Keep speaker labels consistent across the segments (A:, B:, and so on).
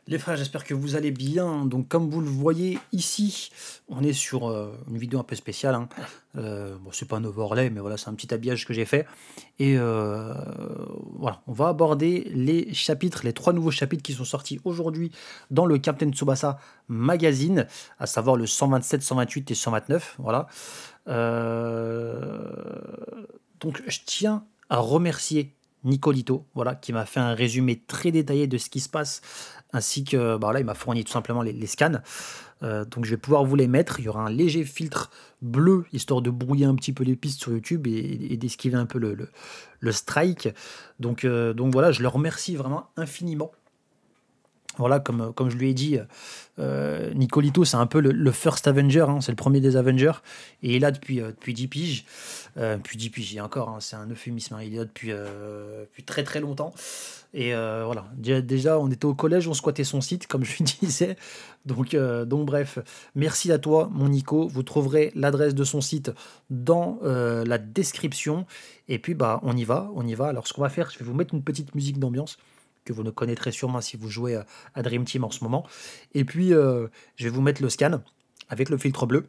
A: Les frères, j'espère que vous allez bien. Donc, comme vous le voyez ici, on est sur une vidéo un peu spéciale, hein. Bon, c'est pas un overlay, mais voilà, c'est un petit habillage que j'ai fait. Et voilà, on va aborder les chapitres, les 3 nouveaux chapitres qui sont sortis aujourd'hui dans le Captain Tsubasa Magazine, à savoir le 127, 128 et 129. Voilà. Euh, donc, je tiens à remercier Nicolito, voilà, qui m'a fait un résumé très détaillé de ce qui se passe, ainsi que bah là, il m'a fourni tout simplement les scans. Donc je vais pouvoir vous les mettre. Il y aura un léger filtre bleu, histoire de brouiller un petit peu les pistes sur YouTube et d'esquiver un peu le strike. Donc voilà, je le remercie vraiment infiniment. Voilà, comme je lui ai dit, Nicolito, c'est un peu le first Avenger, hein, c'est le premier des Avengers, et il est là depuis 10 piges. Depuis 10 piges, et encore, hein, c'est un euphémisme, hein, il est là depuis très très longtemps. Et voilà, déjà, on était au collège, on squattait son site, comme je lui disais. Donc bref, merci à toi, mon Nico. Vous trouverez l'adresse de son site dans la description. Et puis, bah, on y va, on y va. Alors, ce qu'on va faire, je vais vous mettre une petite musique d'ambiance que vous ne connaîtrez sûrement si vous jouez à Dream Team en ce moment. Et puis, je vais vous mettre le scan avec le filtre bleu.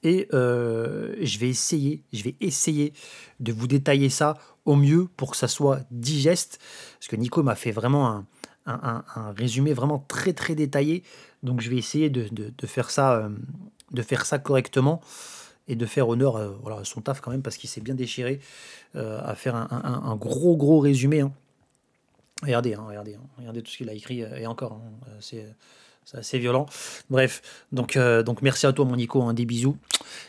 A: Et je vais essayer de vous détailler ça au mieux pour que ça soit digeste. Parce que Nico m'a fait vraiment un résumé vraiment très très détaillé. Donc je vais essayer de faire ça correctement et de faire honneur voilà, à son taf quand même parce qu'il s'est bien déchiré à faire un gros résumé, hein. Regardez tout ce qu'il a écrit et encore, hein, c'est assez violent. Bref, donc merci à toi mon Nico, hein, des bisous.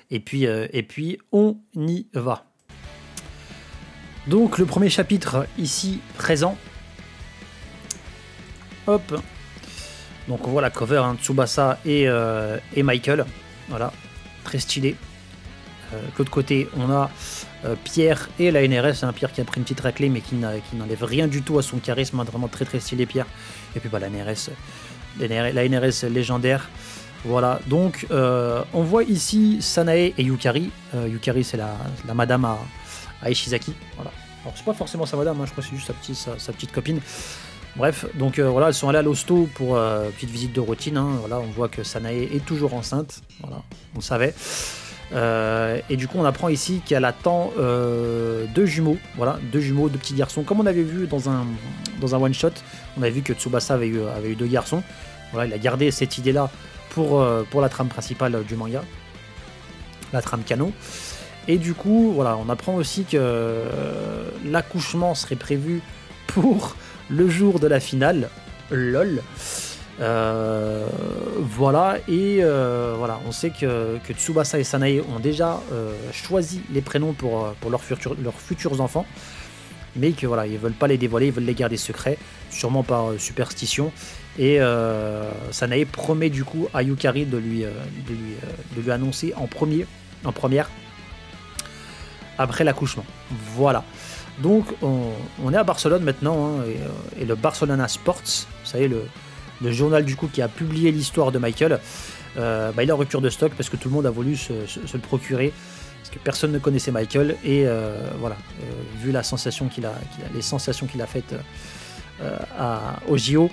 A: Et puis on y va. Donc le premier chapitre ici présent. Hop. Donc on voit la cover, hein, Tsubasa et Michael. Voilà, très stylé. De l'autre côté, on a Pierre et la NRS, hein, Pierre qui a pris une petite raclée mais qui n'enlève rien du tout à son charisme, hein, vraiment très très stylé Pierre. Et puis bah, la NRS légendaire. Voilà, donc on voit ici Sanae et Yukari. Yukari c'est la madame à Ishizaki. Voilà. Alors c'est pas forcément sa madame, hein, je crois que c'est juste sa petite copine. Bref, donc voilà, elles sont allées à l'hosto pour petite visite de routine, hein. Voilà, on voit que Sanae est toujours enceinte. Voilà, on le savait. Et du coup on apprend ici qu'elle attend 2 jumeaux, voilà, 2 jumeaux, 2 petits garçons, comme on avait vu dans un one shot. On avait vu que Tsubasa avait eu 2 garçons. Voilà, il a gardé cette idée là pour la trame principale du manga, la trame canon. Et du coup voilà, on apprend aussi que l'accouchement serait prévu pour le jour de la finale, lol. Voilà, et voilà, on sait que Tsubasa et Sanae ont déjà choisi les prénoms pour leurs futurs enfants, mais que voilà, ils veulent pas les dévoiler, ils veulent les garder secrets, sûrement par superstition. Et Sanae promet du coup à Yukari de lui annoncer en première après l'accouchement. Voilà. Donc on est à Barcelone maintenant, hein, et le Barcelona Sports, vous savez, le journal du coup qui a publié l'histoire de Michael, bah, il est en rupture de stock parce que tout le monde a voulu se le procurer, parce que personne ne connaissait Michael. Et voilà, vu les sensations qu'il a faites au JO,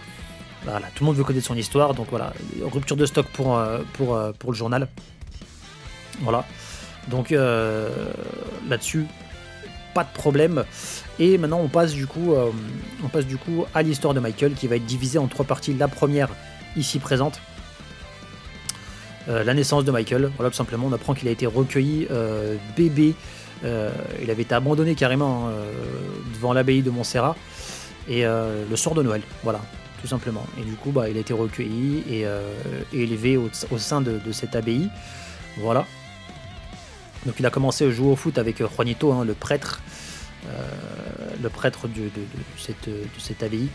A: voilà, tout le monde veut connaître son histoire. Donc voilà, rupture de stock pour le journal. Voilà, donc là-dessus pas de problème. Et maintenant on passe du coup à l'histoire de Michael, qui va être divisée en 3 parties. La première ici présente, la naissance de Michael. Voilà, tout simplement on apprend qu'il a été recueilli bébé, il avait été abandonné carrément, hein, devant l'abbaye de Montserrat, et le soir de Noël, voilà, tout simplement. Et du coup bah, il a été recueilli et élevé au sein de cette abbaye. Voilà. Donc il a commencé à jouer au foot avec Juanito, hein, le prêtre de cette abbaye.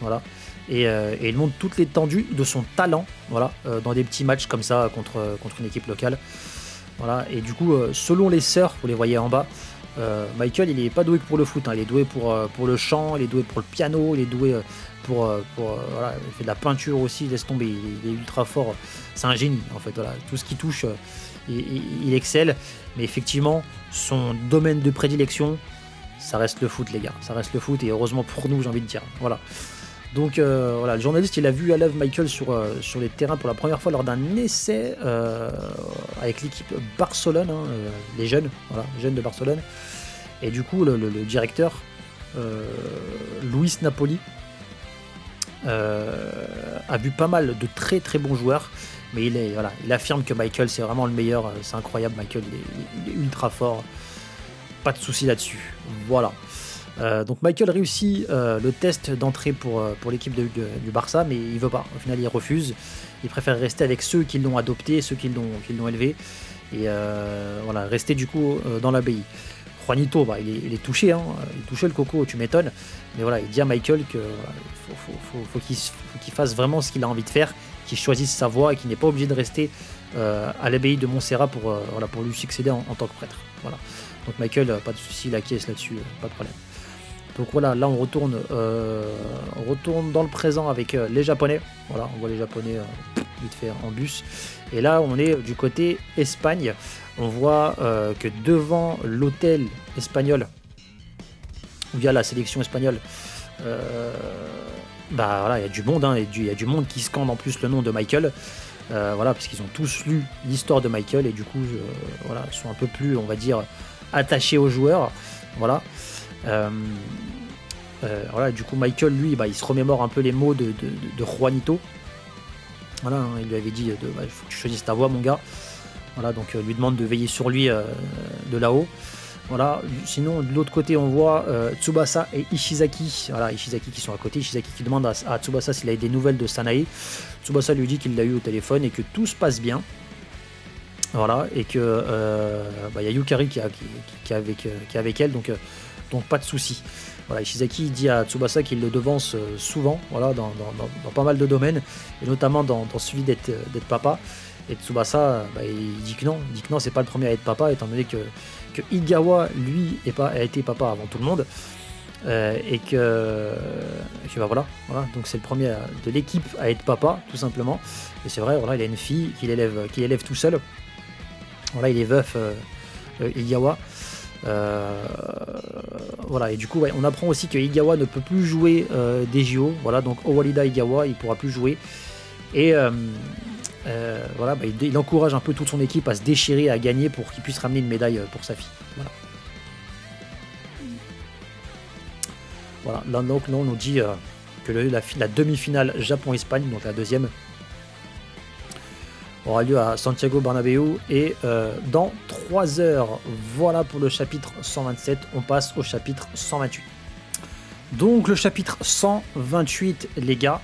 A: Voilà. Et il montre toute l'étendue de son talent, voilà, dans des petits matchs comme ça contre une équipe locale. Voilà. Et du coup, selon les sœurs, vous les voyez en bas, Michael il n'est pas doué que pour le foot, hein, il est doué pour le chant, il est doué pour le piano, il est doué voilà, il fait de la peinture aussi, laisse tomber, il est ultra fort, c'est un génie en fait. Voilà. Tout ce qui touche, il excelle, mais effectivement son domaine de prédilection, ça reste le foot, les gars, ça reste le foot, et heureusement pour nous, j'ai envie de dire. Voilà. Donc voilà, le journaliste il a vu à l'œuvre Michael sur les terrains pour la première fois lors d'un essai avec l'équipe Barcelone, hein, les jeunes, voilà, les jeunes de Barcelone. Et du coup le directeur Luis Napoli a vu pas mal de très très bons joueurs, mais il affirme que Michael c'est vraiment le meilleur, c'est incroyable, Michael il est ultra fort, pas de souci là-dessus. Voilà. Donc Michael réussit le test d'entrée pour l'équipe du Barça, mais il veut pas. Au final, il refuse. Il préfère rester avec ceux qui l'ont adopté, ceux qui l'ont élevé, et voilà, rester du coup dans l'abbaye. Juanito, bah, il est touché, hein, il touchait le coco, tu m'étonnes. Mais voilà, il dit à Michael que faut qu'il fasse vraiment ce qu'il a envie de faire, qu'il choisisse sa voie et qu'il n'est pas obligé de rester à l'abbaye de Montserrat pour lui succéder en tant que prêtre. Voilà. Donc Michael, pas de souci, il acquiesce là-dessus, pas de problème. Donc voilà, là on retourne dans le présent avec les Japonais. Voilà, on voit les Japonais vite fait en bus. Et là on est du côté Espagne. On voit que devant l'hôtel espagnol, où il y a la sélection espagnole, bah voilà, il y a du monde, hein, il y a du monde qui scande en plus le nom de Michael. Voilà, parce qu'ils ont tous lu l'histoire de Michael et du coup, voilà, sont un peu plus, on va dire, attachés aux joueurs. Voilà. Voilà, du coup Michael lui bah, il se remémore un peu les mots de Juanito. Voilà, hein, il lui avait dit il faut que tu choisisses ta voie mon gars. Voilà, donc lui demande de veiller sur lui de là-haut. Voilà, sinon de l'autre côté on voit Tsubasa et Ishizaki. Voilà, Ishizaki qui sont à côté, Ishizaki qui demande à Tsubasa s'il a des nouvelles de Sanae. Tsubasa lui dit qu'il l'a eu au téléphone et que tout se passe bien. Voilà, et que y a Yukari qui est avec elle, donc pas de souci. Voilà, Ishizaki dit à Tsubasa qu'il le devance souvent, voilà, dans pas mal de domaines, et notamment dans celui d'être papa. Et Tsubasa, il dit que non, c'est pas le premier à être papa, étant donné que Igawa, lui, a été papa avant tout le monde, et que voilà, donc c'est le premier de l'équipe à être papa, tout simplement. Et c'est vrai, voilà, il a une fille qu'il élève tout seul. Voilà, il est veuf, Igawa. Voilà, et du coup on apprend aussi que Igawa ne peut plus jouer des JO. Voilà, donc Owalida Igawa il pourra plus jouer, et voilà, il encourage un peu toute son équipe à se déchirer, à gagner pour qu'il puisse ramener une médaille pour sa fille. Voilà, là, donc on nous dit que la demi-finale Japon-Espagne, donc la deuxième, aura lieu à Santiago Bernabéu et dans 3 heures. Voilà pour le chapitre 127, on passe au chapitre 128. Donc le chapitre 128 les gars,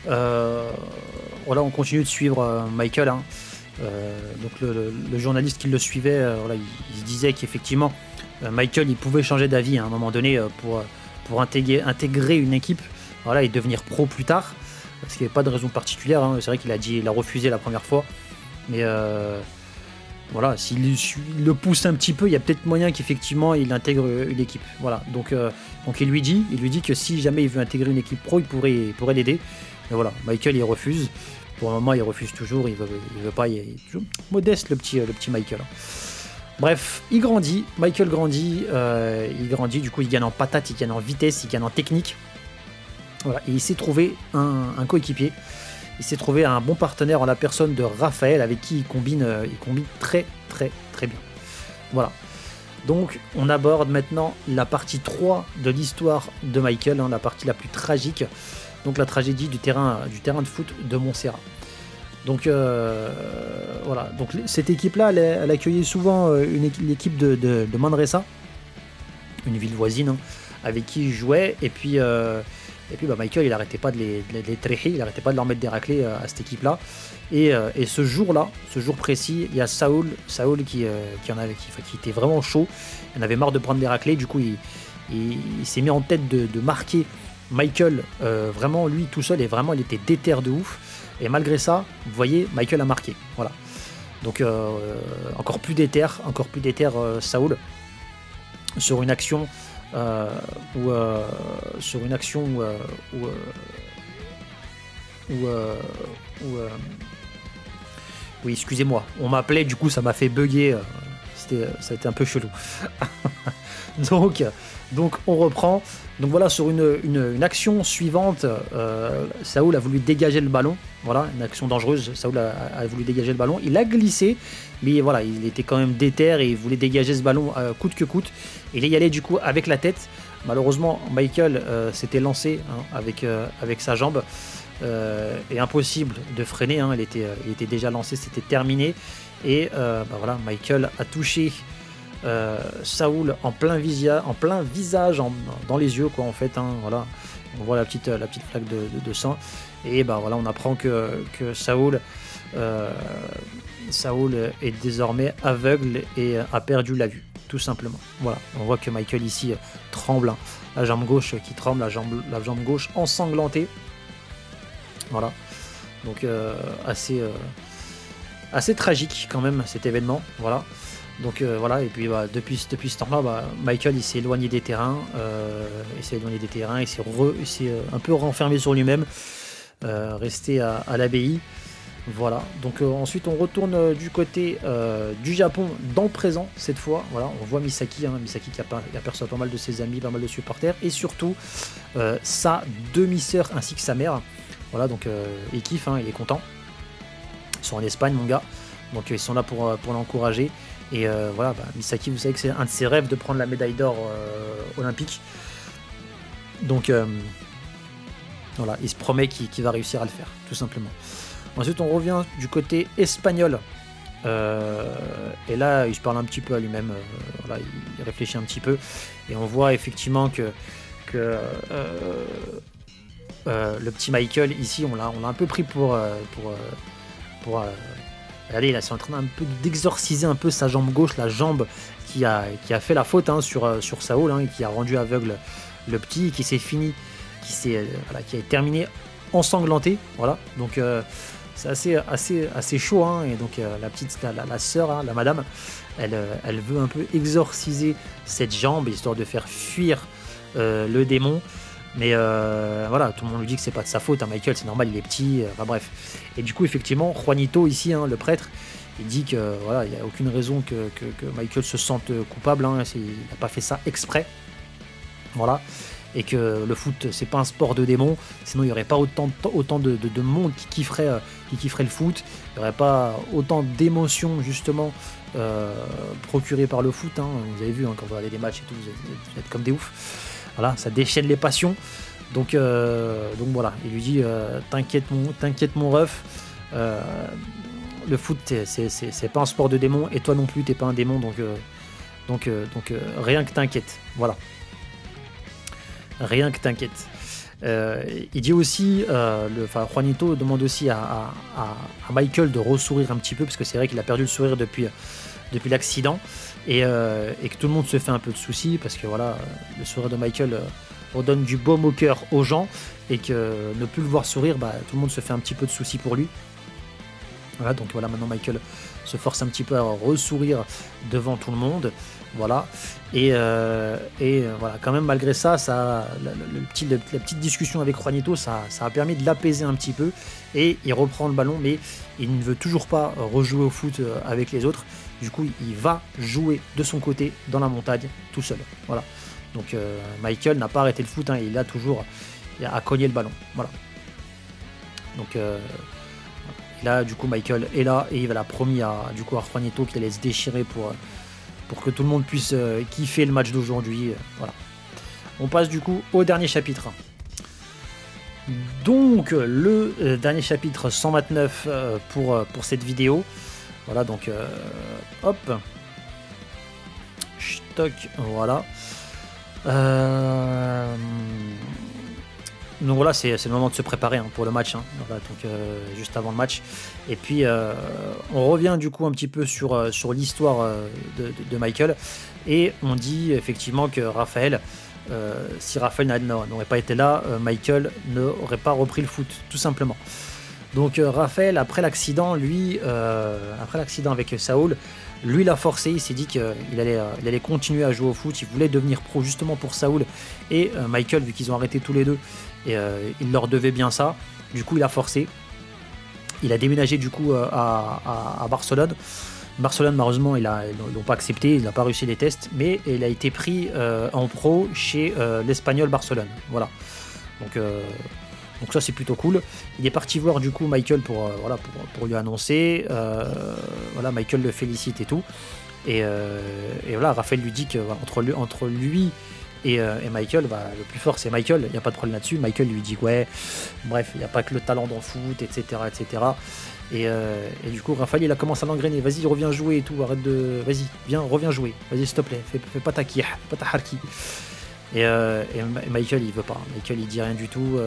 A: voilà, on continue de suivre Michael, hein. Donc le journaliste qui le suivait, voilà, il se disait qu'effectivement Michael il pouvait changer d'avis à un moment donné pour intégrer une équipe, voilà, et devenir pro plus tard. Parce qu'il n'y avait pas de raison particulière, hein. C'est vrai qu'il a refusé la première fois, mais voilà, s'il le pousse un petit peu, il y a peut-être moyen qu'effectivement il intègre une équipe. Voilà, donc il lui dit que si jamais il veut intégrer une équipe pro, il pourrait l'aider. Mais voilà, Michael il refuse. Pour le moment il refuse toujours, il veut pas, il est toujours modeste le petit Michael. Bref, Michael grandit, du coup il gagne en patate, il gagne en vitesse, il gagne en technique. Voilà, et il s'est trouvé un coéquipier, il s'est trouvé un bon partenaire en la personne de Raphaël, avec qui il combine très très très bien. Voilà, donc on aborde maintenant la partie 3 de l'histoire de Michael, hein, la partie la plus tragique, donc la tragédie du terrain de foot de Montserrat. Donc voilà, donc cette équipe-là, elle accueillait souvent l'équipe de Manresa, une ville voisine, hein, avec qui il jouait, et puis Michael il arrêtait pas de les tréher, il arrêtait pas de leur mettre des raclés à cette équipe là, et ce jour précis, il y a Saoul qui était vraiment chaud, il en avait marre de prendre des raclés, du coup il s'est mis en tête de marquer Michael, vraiment lui tout seul, et vraiment il était déter de ouf, et malgré ça vous voyez Michael a marqué, voilà, donc encore plus déter Saoul sur une action oui, excusez-moi, on m'appelait, du coup ça m'a fait bugger, ça a été un peu chelou. Donc, donc on reprend. Donc voilà, sur une action suivante, Saoul a voulu dégager le ballon. Voilà, une action dangereuse. Saoul a voulu dégager le ballon. Il a glissé, mais voilà, il était quand même déter et il voulait dégager ce ballon coûte que coûte. Il y allait du coup avec la tête. Malheureusement, Michael s'était lancé avec sa jambe. Et impossible de freiner. Hein, il était déjà lancé, c'était terminé. Et voilà, Michael a touché Saoul en plein visage, dans les yeux, quoi, en fait. Hein, voilà. On voit la petite flaque de sang. Et voilà, on apprend que Saoul est désormais aveugle et a perdu la vue, tout simplement. Voilà, on voit que Michael ici tremble, hein, la jambe gauche qui tremble, la jambe gauche ensanglantée. Voilà, donc assez tragique quand même cet événement. Voilà, donc voilà, et puis depuis ce temps-là, Michael il s'est éloigné des terrains, il s'est un peu renfermé sur lui-même, resté à l'abbaye. Voilà, donc ensuite on retourne du côté du Japon dans le présent cette fois. Voilà, on voit Misaki, hein, Misaki qui aperçoit pas mal de ses amis, pas mal de supporters et surtout sa demi-sœur ainsi que sa mère. Voilà, donc il kiffe, hein, il est content. Ils sont en Espagne, mon gars, donc ils sont là pour l'encourager. Et voilà, Misaki, vous savez que c'est un de ses rêves de prendre la médaille d'or olympique. Donc voilà, il se promet qu'il va réussir à le faire, tout simplement. Ensuite, on revient du côté espagnol. Et là, il se parle un petit peu à lui-même. Voilà, il réfléchit un petit peu. Et on voit effectivement que le petit Michael, ici, on l'a un peu pris pour regardez, là, c'est en train un peu d'exorciser un peu sa jambe gauche, la jambe qui a fait la faute, hein, sur Saoul, hein, et qui a rendu aveugle le petit, qui a terminé ensanglanté. Voilà, donc c'est assez chaud, hein, et donc la sœur, hein, la madame, elle veut un peu exorciser cette jambe histoire de faire fuir le démon. Mais voilà, tout le monde lui dit que c'est pas de sa faute, hein, Michael, c'est normal, il est petit, enfin bref. Et du coup, effectivement, Juanito, ici, hein, le prêtre, il dit que voilà, il n'y a aucune raison que Michael se sente coupable, hein, il n'a pas fait ça exprès. Voilà. Et que le foot, c'est pas un sport de démons, sinon il n'y aurait pas autant de monde qui kifferait le foot, il n'y aurait pas autant d'émotions, justement, procurées par le foot. Hein. Vous avez vu, hein, quand vous regardez des matchs et tout, vous êtes comme des oufs. Voilà, ça déchaîne les passions. Donc voilà, il lui dit t'inquiète mon ref, le foot c'est pas un sport de démon et toi non plus t'es pas un démon, donc rien que t'inquiète. Voilà, rien que t'inquiète. Il dit aussi, Juanito demande aussi à Michael de ressourire un petit peu, parce que c'est vrai qu'il a perdu le sourire depuis l'accident. Et que tout le monde se fait un peu de soucis parce que voilà, le sourire de Michael redonne du baume au cœur aux gens, et que ne plus le voir sourire, tout le monde se fait un petit peu de soucis pour lui. Voilà, donc voilà, maintenant Michael se force un petit peu à ressourire devant tout le monde. Voilà, et voilà, quand même malgré ça, la petite discussion avec Juanito, ça a permis de l'apaiser un petit peu, et il reprend le ballon, mais il ne veut toujours pas rejouer au foot avec les autres. Du coup, il va jouer de son côté dans la montagne tout seul. Voilà. Donc Michael n'a pas arrêté le foot, hein, il a toujours à cogner le ballon. Voilà. Donc là, du coup, Michael est là et il a promis à Juanito qu'il allait se déchirer pour que tout le monde puisse kiffer le match d'aujourd'hui. Voilà. On passe du coup au dernier chapitre. Donc le dernier chapitre 129 pour cette vidéo. Voilà, donc hop, stock, voilà. Donc voilà, c'est le moment de se préparer, hein, pour le match, hein. Voilà, donc juste avant le match. Et puis on revient du coup un petit peu sur l'histoire de Michael, et on dit effectivement que Raphaël, si Raphaël n'aurait pas été là, Michael n'aurait pas repris le foot, tout simplement. Donc Raphaël, après l'accident avec Saoul, lui l'a forcé, il s'est dit qu'il allait continuer à jouer au foot, il voulait devenir pro justement pour Saoul et Michael, vu qu'ils ont arrêté tous les deux, et il leur devait bien ça. Du coup il a forcé, il a déménagé du coup à Barcelone. Barcelone, malheureusement, ils l'ont pas accepté, il n'a pas réussi les tests, mais il a été pris en pro chez l'Espagnol Barcelone. Voilà. Donc ça, c'est plutôt cool. Il est parti voir du coup Michael pour lui annoncer. Voilà, Michael le félicite et tout. Et voilà, Raphaël lui dit que entre lui et Michael, le plus fort c'est Michael, il n'y a pas de problème là-dessus. Michael lui dit ouais, bref, il n'y a pas que le talent dans le foot, etc. etc. Et du coup, Raphaël il a commencé à l'engrainer. Vas-y, reviens jouer et tout, arrête de. Vas-y, viens, reviens jouer. Vas-y, s'il te plaît, fais pas ta kih, pas ta harki. Et Michael il veut pas. Michael il dit rien du tout.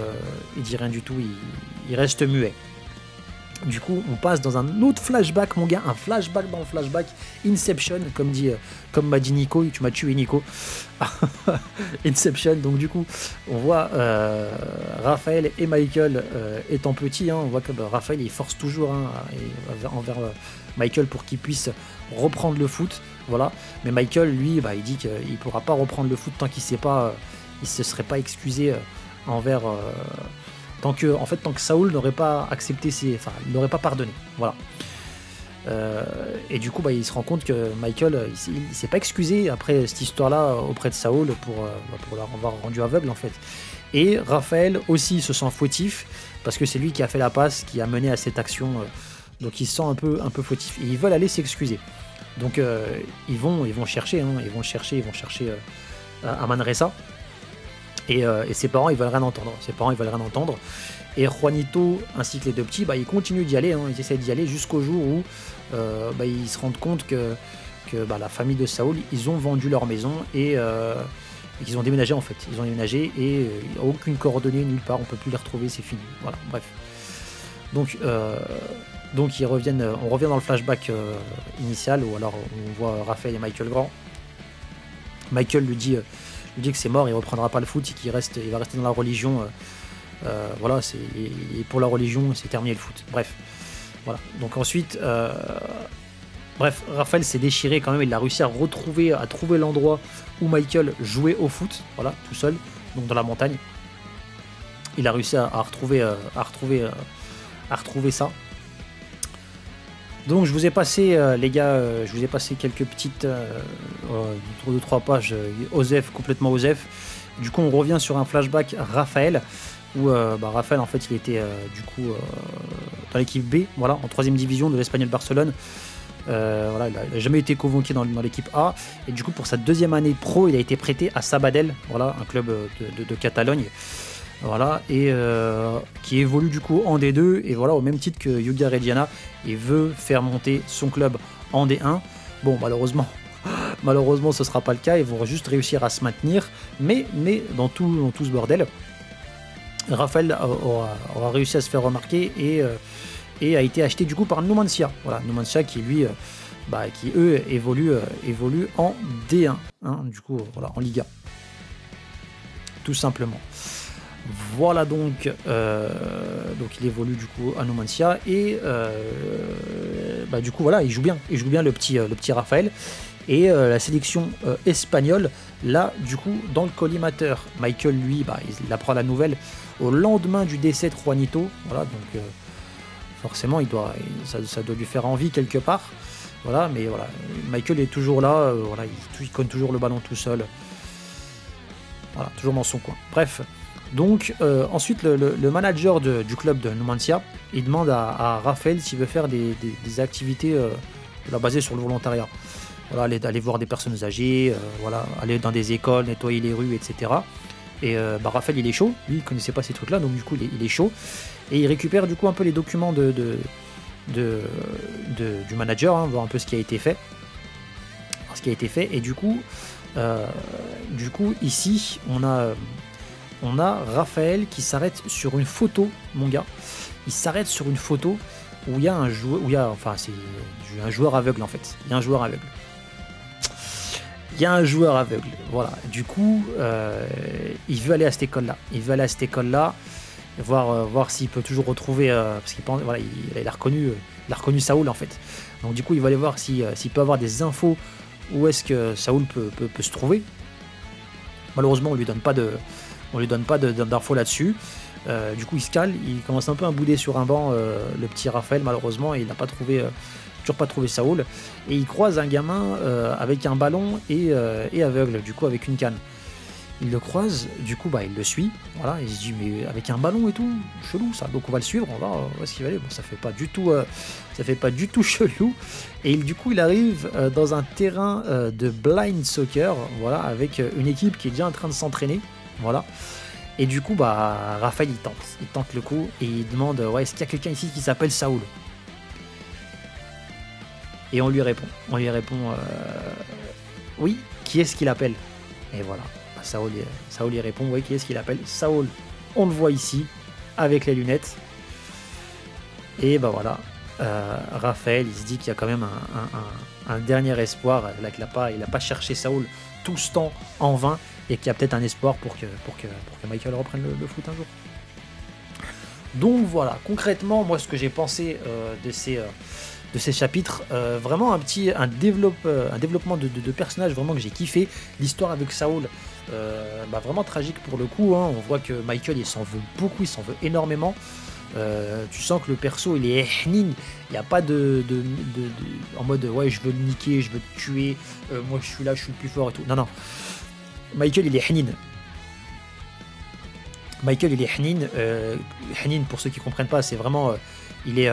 A: Il reste muet. Du coup, on passe dans un autre flashback, mon gars, un flashback dans le flashback, Inception, comme m'a dit Nico, tu m'as tué Nico. Inception, donc du coup, on voit Raphaël et Michael étant petits, on voit que Raphaël il force toujours envers Michael pour qu'il puisse reprendre le foot, voilà. Mais Michael, lui, il dit qu'il pourra pas reprendre le foot tant qu'il sait pas, il se serait pas excusé envers. Tant que Saoul n'aurait pas accepté il n'aurait pas pardonné, voilà. Et du coup, il se rend compte que Michael, il s'est pas excusé après cette histoire-là auprès de Saoul pour l'avoir rendu aveugle en fait. Et Raphaël aussi se sent fautif parce que c'est lui qui a fait la passe, qui a mené à cette action, donc il se sent un peu fautif et ils veulent aller s'excuser. Donc ils vont chercher à Manresa. Et ses parents ils veulent rien entendre. Et Juanito ainsi que les deux petits, ils continuent d'y aller, ils essaient d'y aller jusqu'au jour où ils se rendent compte que la famille de Saoul, ils ont vendu leur maison et qu'ils ont déménagé en fait. Ils ont déménagé et il n'y a aucune coordonnée nulle part, on peut plus les retrouver, c'est fini. Voilà, bref. Donc ils reviennent, on revient dans le flashback initial où alors on voit Raphaël et Michael Grand. Michael lui dit que c'est mort, il reprendra pas le foot et il va rester dans la religion. Voilà, et pour la religion, c'est terminé le foot. Bref, voilà. Donc ensuite, Raphaël s'est déchiré quand même. Il a réussi à trouver l'endroit où Michael jouait au foot, voilà, tout seul, donc dans la montagne. Il a réussi à retrouver ça. Donc je vous ai passé, les gars, quelques petites 2-3 pages complètement Osef. Du coup, on revient sur un flashback Raphaël, où Raphaël, en fait, il était dans l'équipe B, voilà, en 3ème division de l'Espagnol Barcelone. Voilà, il n'a jamais été convoqué dans l'équipe A. Et du coup, pour sa 2e année pro, il a été prêté à Sabadell, voilà, un club de Catalogne. Voilà, et qui évolue du coup en D2, et voilà, au même titre que Yuga Reggiana, il veut faire monter son club en D1. Bon, malheureusement ce sera pas le cas, ils vont juste réussir à se maintenir, mais dans tout ce bordel, Raphaël aura réussi à se faire remarquer et a été acheté du coup par Numancia. Voilà, Numancia qui lui, qui eux évoluent en D1, du coup, voilà, en Liga, tout simplement. Voilà, donc il évolue du coup à Numancia et du coup voilà, il joue bien le petit Raphaël. Et la sélection espagnole, là du coup dans le collimateur, Michael lui il apprend la nouvelle au lendemain du décès de Juanito, voilà, donc forcément ça doit lui faire envie quelque part, voilà, mais voilà, Michael est toujours là, voilà, il cogne toujours le ballon tout seul, voilà, toujours dans son coin. Bref. Donc ensuite le manager du club de Numancia, il demande à Raphaël s'il veut faire des activités basées sur le volontariat. Voilà, aller voir des personnes âgées, voilà, aller dans des écoles, nettoyer les rues, etc. Et Raphaël il est chaud, lui il connaissait pas ces trucs là, donc du coup il est chaud. Et il récupère du coup un peu les documents du manager, voir un peu ce qui a été fait. Et du coup ici on a Raphaël qui s'arrête sur une photo, mon gars. Il s'arrête sur une photo où il y a un joueur aveugle en fait. Il y a un joueur aveugle. Voilà. Du coup, il veut aller à cette école-là. Voir s'il peut toujours retrouver. Parce qu'il pense, voilà, il a reconnu Saoul en fait. Donc du coup, il va aller voir s'il peut avoir des infos où est-ce que Saoul peut se trouver. Malheureusement, on lui donne pas d'infos là-dessus. Du coup il se cale, il commence un peu à bouder sur un banc, le petit Raphaël, malheureusement, et il n'a pas trouvé toujours pas trouvé Saoul, et il croise un gamin avec un ballon et aveugle, du coup avec une canne. Il le croise, du coup il le suit, voilà, il se dit mais avec un ballon et tout, chelou ça, donc on va le suivre, on va voir où est-ce qu'il va aller, bon ça fait pas du tout chelou, et du coup il arrive dans un terrain de blind soccer, voilà, avec une équipe qui est déjà en train de s'entraîner, voilà, et du coup Raphaël il tente le coup, et il demande ouais, est-ce qu'il y a quelqu'un ici qui s'appelle Saoul? Et on lui répond oui, qui est-ce qu'il appelle? Et voilà. Saoul y répond, oui, qui est-ce qu'il appelle? Saoul, on le voit ici, avec les lunettes. Et voilà, Raphaël, il se dit qu'il y a quand même un dernier espoir, là, il n'a pas cherché Saoul tout ce temps en vain, et qu'il y a peut-être un espoir pour que Michael reprenne le foot un jour. Donc voilà, concrètement, moi ce que j'ai pensé de ces chapitres, vraiment un développement de personnages vraiment que j'ai kiffé. L'histoire avec Saoul, vraiment tragique pour le coup, hein. On voit que Michael il s'en veut beaucoup, il s'en veut énormément. Tu sens que le perso il est hnin, il n'y a pas en mode ouais je veux le niquer, je veux te tuer, moi je suis là, je suis le plus fort et tout. Non, Michael il est hnin. Hnin, pour ceux qui comprennent pas, c'est vraiment il est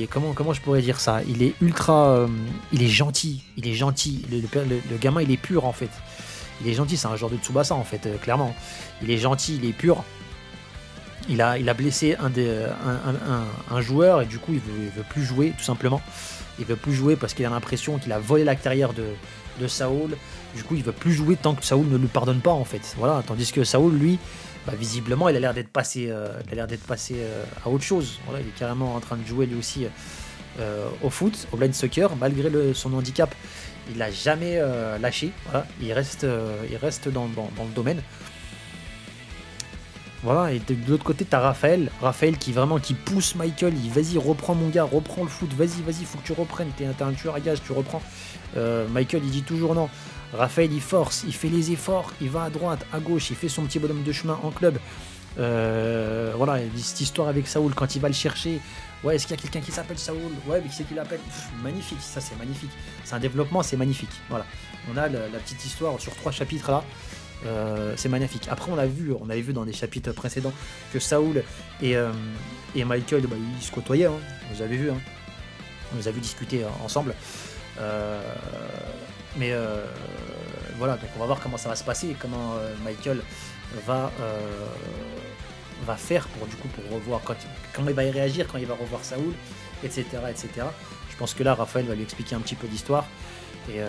A: comment je pourrais dire ça, il est ultra il est gentil, le gamin il est pur en fait, il est gentil, c'est un genre de Tsubasa en fait, clairement, il est gentil, il est pur. Il a blessé un joueur, et du coup il veut plus jouer, tout simplement. Il veut plus jouer parce qu'il a l'impression qu'il a volé la carrière de Saoul. Du coup il veut plus jouer tant que Saoul ne lui pardonne pas en fait, voilà. Tandis que Saoul lui, visiblement il a l'air d'être passé à autre chose, voilà. Il est carrément en train de jouer lui aussi au foot, au blind soccer, malgré son handicap. Il l'a jamais lâché, voilà. Il reste dans le domaine. Voilà, et de l'autre côté, t'as Raphaël qui pousse Michael, vas-y, reprends mon gars, reprends le foot, vas-y, faut que tu reprennes, t'es un tueur à gages, tu reprends. Michael, il dit toujours non. Raphaël, il force, il fait les efforts, il va à droite, à gauche, il fait son petit bonhomme de chemin en club. Voilà, cette histoire avec Saoul, quand il va le chercher, ouais, est-ce qu'il y a quelqu'un qui s'appelle Saoul? Ouais, mais qui c'est qui l'appelle? Magnifique, ça c'est magnifique. C'est un développement, c'est magnifique. Voilà, on a la petite histoire sur 3 chapitres là. C'est magnifique. Après on avait vu dans des chapitres précédents que Saoul et Michael ils se côtoyaient, hein. Vous avez vu, hein. On les a vu discuter ensemble, mais voilà, donc on va voir comment ça va se passer, comment Michael va faire pour revoir comment il va y réagir quand il va revoir Saoul, etc. Je pense que là Raphaël va lui expliquer un petit peu l'histoire, et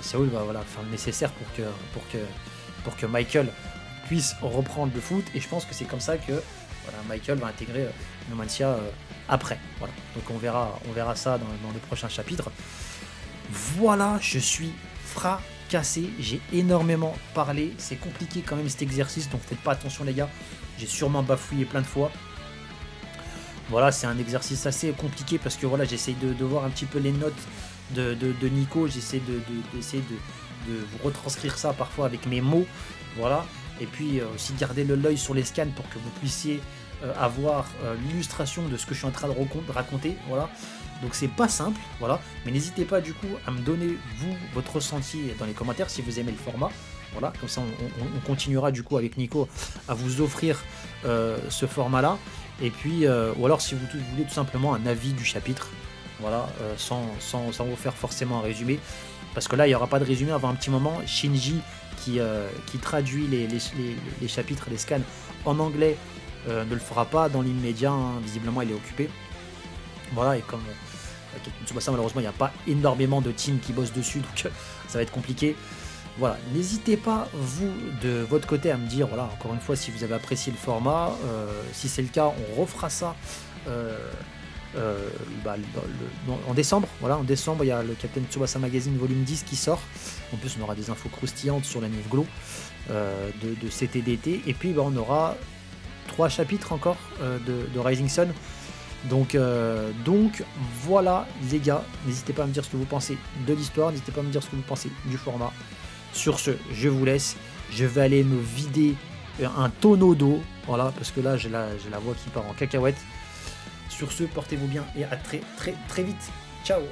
A: Saoul va faire le nécessaire pour que Michael puisse reprendre le foot, et je pense que c'est comme ça que Michael va intégrer Numancia après. Voilà. Donc on verra ça dans les prochains chapitres. Voilà, je suis fracassé, j'ai énormément parlé, c'est compliqué quand même cet exercice, donc faites pas attention les gars, j'ai sûrement bafouillé plein de fois. Voilà, c'est un exercice assez compliqué parce que voilà, j'essaye de voir un petit peu les notes de Nico, j'essaie d'essayer de vous retranscrire ça parfois avec mes mots, voilà, et puis aussi garder l'œil sur les scans pour que vous puissiez avoir l'illustration de ce que je suis en train de raconter, voilà. Donc c'est pas simple, voilà, mais n'hésitez pas du coup à me donner votre ressenti dans les commentaires si vous aimez le format, voilà, comme ça on continuera du coup avec Nico à vous offrir ce format là, et puis ou alors si vous voulez tout simplement un avis du chapitre, voilà, sans vous faire forcément un résumé, parce que là il n'y aura pas de résumé avant un petit moment. Shinji qui traduit les chapitres, les scans en anglais, ne le fera pas dans l'immédiat, hein. Visiblement il est occupé, voilà, et comme Tsubasa, malheureusement il n'y a pas énormément de teams qui bossent dessus, donc ça va être compliqué. Voilà, n'hésitez pas vous de votre côté à me dire, voilà, encore une fois, si vous avez apprécié le format, si c'est le cas on refera ça en décembre. Voilà, en décembre il y a le Captain Tsubasa Magazine volume 10 qui sort, en plus on aura des infos croustillantes sur la Nive Glow de CTDT, et puis on aura 3 chapitres encore de Rising Sun. Donc voilà les gars, n'hésitez pas à me dire ce que vous pensez de l'histoire, n'hésitez pas à me dire ce que vous pensez du format. Sur ce, je vous laisse, je vais aller me vider un tonneau d'eau, voilà, parce que là j'ai la voix qui part en cacahuète. Sur ce, portez-vous bien et à très très très vite. Ciao.